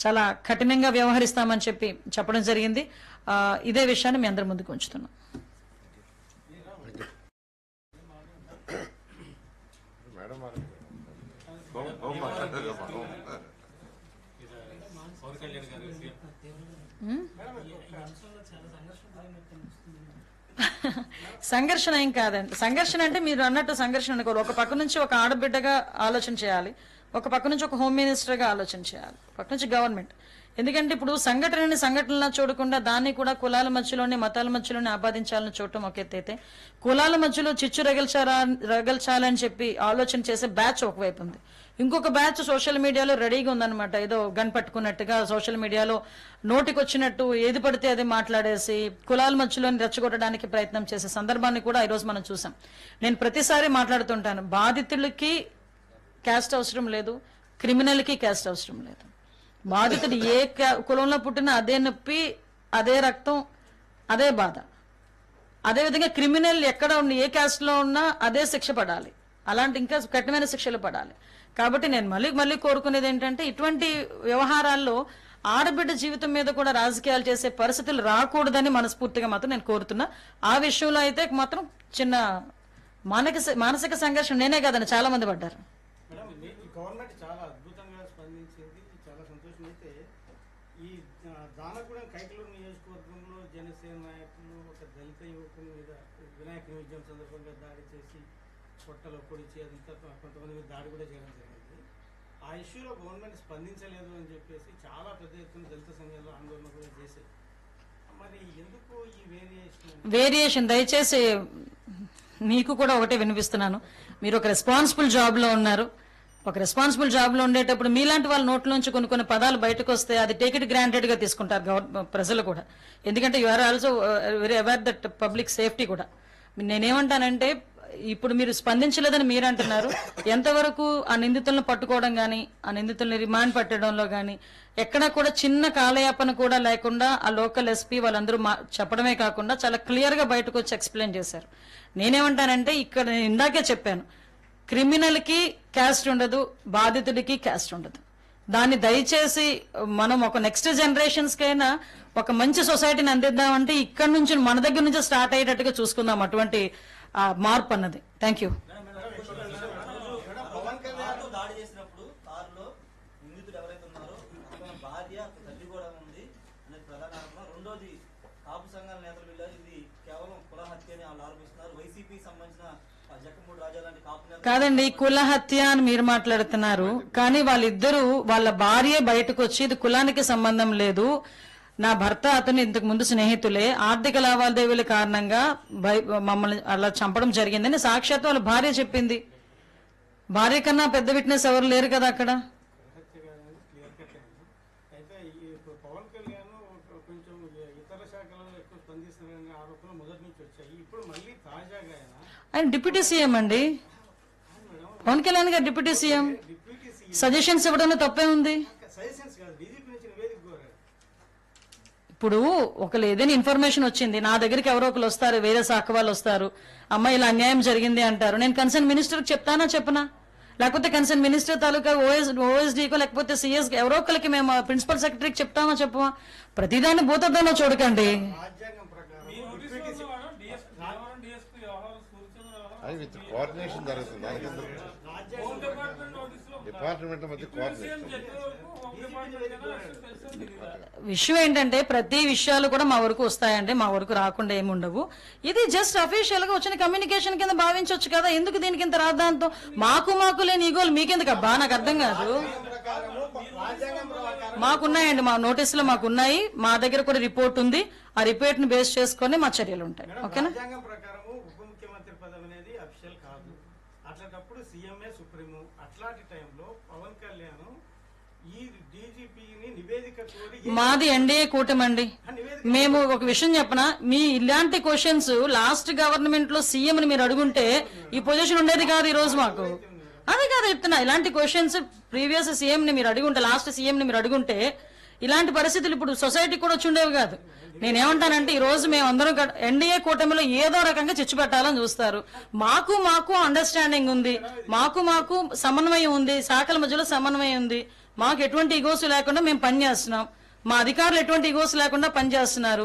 చాలా కఠినంగా వ్యవహరిస్తామని చెప్పడం జరిగింది. ఇదే విషయాన్ని మీ అందరి ముందుకు ఉంచుతున్నాం. సంఘర్షణ ఏం కాదండి. సంఘర్షణ అంటే మీరు అన్నట్టు సంఘర్షణ అనుకోవాలి. ఒక పక్క నుంచి ఒక ఆడబిడ్డగా ఆలోచన చేయాలి, ఒక పక్క నుంచి ఒక హోమ్ మినిస్టర్గా ఆలోచన చేయాలి, పక్క నుంచి గవర్నమెంట్. ఎందుకంటే ఇప్పుడు సంఘటనలా చూడకుండా దాన్ని కూడా కులాల మధ్యలోనే మతాల మధ్యలోనే ఆపాదించాలని చూడటం ఒక ఎత్తు అయితే, కులాల మధ్యలో చిచ్చు రగల్చాలని చెప్పి ఆలోచన చేసే బ్యాచ్ ఒకవైపు ఉంది. ఇంకొక బ్యాచ్ సోషల్ మీడియాలో రెడీగా ఉందన్నమాట. ఏదో గన్ పట్టుకున్నట్టుగా సోషల్ మీడియాలో నోటికొచ్చినట్టు ఏది పడితే అది మాట్లాడేసి కులాల మధ్యలోని రెచ్చగొట్టడానికి ప్రయత్నం చేసే సందర్భాన్ని కూడా ఈరోజు మనం చూసాం. నేను ప్రతిసారి మాట్లాడుతుంటాను, బాధితులకి క్యాస్ట్ అవసరం లేదు, క్రిమినల్కి క్యాస్ట్ అవసరం లేదు. బాధితుడు ఏ కులంలో పుట్టినా అదే నొప్పి, అదే రక్తం, అదే బాధ. అదేవిధంగా క్రిమినల్ ఎక్కడ ఉన్న ఏ క్యాస్ట్ లో ఉన్నా అదే శిక్ష పడాలి, అలాంటి ఇంకా కఠినమైన శిక్షలు పడాలి. కాబట్టి నేను మళ్ళీ కోరుకునేది ఏంటంటే, ఇటువంటి వ్యవహారాల్లో ఆడబిడ్డ జీవితం మీద కూడా రాజకీయాలు చేసే పరిస్థితులు రాకూడదని మనస్ఫూర్తిగా మాత్రం నేను కోరుతున్నా. ఆ విషయంలో అయితే మాత్రం చిన్న మానసిక సంఘర్షణ నేనే కాదని చాలా మంది పడ్డారు. గవర్నమెంట్ చాలా అద్భుతంగా స్పందించింది, చాలా సంతోషం. అయితే ఈ దానగూడెం కైకలూరు నియోజకవర్గంలో జనసేన నాయకులు ఒక దళిత యువకుని మీద వినాయక నిమజ్జనం సందర్భంగా దాడి చేసి పొట్టలో పొడిచి అదంతా కొంతమంది మీద దాడి కూడా చేయడం జరిగింది. ఆ ఇష్యూలో గవర్నమెంట్ స్పందించలేదు అని చెప్పేసి చాలా పెద్ద ఎత్తున దళిత సంఘాలు ఆందోళన కూడా చేశాయి. మరి ఎందుకు ఈ వేరియేషన్? దయచేసి మీకు కూడా ఒకటే వినిపిస్తున్నాను, మీరు ఒక రెస్పాన్సిబుల్ జాబ్ లో ఉన్నారు. ఒక రెస్పాన్సిబుల్ జాబ్ లో ఉండేటప్పుడు మీలాంటి వాళ్ళ నోట్లోంచి కొన్ని పదాలు బయటకు వస్తే అది టేక్ ఇట్ గ్రాంటెడ్ గా తీసుకుంటారు ప్రజలు కూడా. ఎందుకంటే you are also very aware that public safety కూడా. నేనేమంటానంటే, ఇప్పుడు మీరు స్పందించలేదని మీరు అంటున్నారు, ఎంతవరకు ఆ నిందితులను పట్టుకోవడం కానీ, ఆ నిందితుల్ని రిమాండ్ పెట్టడంలో కానీ ఎక్కడా కూడా చిన్న కాలయాపన కూడా లేకుండా ఆ లోకల్ ఎస్పీ వాళ్ళందరూ చెప్పడమే కాకుండా చాలా క్లియర్ గా బయటకు వచ్చి ఎక్స్ప్లెయిన్ చేశారు. నేనేమంటానంటే, ఇక్కడ నేను ఇందాకే చెప్పాను, క్రిమినల్ కి క్యాస్ట్ ఉండదు, బాధితుడికి క్యాస్ట్ ఉండదు. దాన్ని దయచేసి మనం ఒక నెక్స్ట్ జనరేషన్స్ కైనా ఒక మంచి సొసైటీని అందిద్దామంటే ఇక్కడ నుంచి మన దగ్గర నుంచి స్టార్ట్ అయ్యేటట్టుగా చూసుకుందాం అటువంటి మార్పు అన్నది. Thank you. కాదండి, కుల హత్య అని మీరు మాట్లాడుతున్నారు, కానీ వాళ్ళిద్దరూ వాళ్ళ భార్య బయటకు వచ్చి ఇది కులానికి సంబంధం లేదు, నా భర్త అతను ఇంతకు ముందు స్నేహితులే, ఆర్థిక లావాదేవీల కారణంగా మమ్మల్ని అలా చంపడం జరిగిందని సాక్షాత్తు వాళ్ళ భార్య చెప్పింది. భార్య కన్నా పెద్ద విట్నెస్ ఎవరు లేరు కదా అక్కడ. ఆయన డిప్యూటీ సీఎం అండి, పవన్ కళ్యాణ్ గారు డిప్యూటీ సీఎం. సజెషన్స్ ఇవ్వడంలో తప్పే ఉంది. ఇప్పుడు ఒకళ్ళు ఏదైనా ఇన్ఫర్మేషన్ వచ్చింది, నా దగ్గరికి ఎవరో ఒకరు వస్తారు, వేరే శాఖ వాళ్ళు వస్తారు, అమ్మ ఇలా అన్యాయం జరిగింది అంటారు, నేను కన్సర్న్ మినిస్టర్కి చెప్తానా చెప్పనా? లేకపోతే కన్సర్న్ మినిస్టర్ తాలూకా ఓఎస్డీకో లేకపోతే సిఎస్ ఎవరో ఒకరికి మేము ప్రిన్సిపల్ సెక్రటరీకి చెప్తామా చెప్పమా? ప్రతిదాన్ని భూతద్దంలో చూడకండి. కోఆర్డినేషన్ జరుగుతుంది, డిపార్ట్మెంట్ల మధ్య కోఆర్డినేషన్. విషయం ఏంటంటే, ప్రతి విషయాలు కూడా మా వరకు వస్తాయంటే మా వరకు రాకుండా ఏమి ఉండవు. ఇది జస్ట్ అఫీషియల్ గా వచ్చిన కమ్యూనికేషన్ కింద భావించవచ్చు కదా. ఎందుకు దీనికి ఇంత రాద్దాంతో? మాకు లేని ఈగోలు మీకెందుకు అబ్బా? నాకు అర్థం కాదు. మాకున్నాయండి, మా నోటీసులో మాకున్నాయి, మా దగ్గర కూడా రిపోర్ట్ ఉంది. ఆ రిపోర్ట్ ని బేస్ చేసుకుని మా చర్యలు ఉంటాయి. ఓకేనా? మాది ఎన్డీఏ కూటమండి. మేము ఒక విషయం చెప్పనా, మీ ఇలాంటి క్వశ్చన్స్ లాస్ట్ గవర్నమెంట్ లో సీఎం ని మీరు అడుగుంటే ఈ పొజిషన్ ఉండేది కాదు ఈ రోజు మాకు. అదే కాదు చెప్తున్నా, ఇలాంటి క్వశ్చన్స్ ప్రీవియస్ సీఎం ని మీరు అడుగుంటే, లాస్ట్ సీఎం ని మీరు అడుగుంటే ఇలాంటి పరిస్థితులు ఇప్పుడు సొసైటీ కూడా వచ్చి ఉండేవి కాదు. నేనేమంటానంటే, ఈ రోజు మేము అందరం ఎన్డీఏ కూటమిలో ఏదో రకంగా చిచ్చు పెట్టాలని చూస్తారు. మాకు అండర్స్టాండింగ్ ఉంది, మాకు సమన్వయం ఉంది, శాఖల మధ్యలో సమన్వయం ఉంది. మాకు ఎటువంటి ఇగోస్ లేకుండా మేము పనిచేస్తున్నాం, మా అధికారులు ఎటువంటి ఇగోస్ లేకుండా పనిచేస్తున్నారు.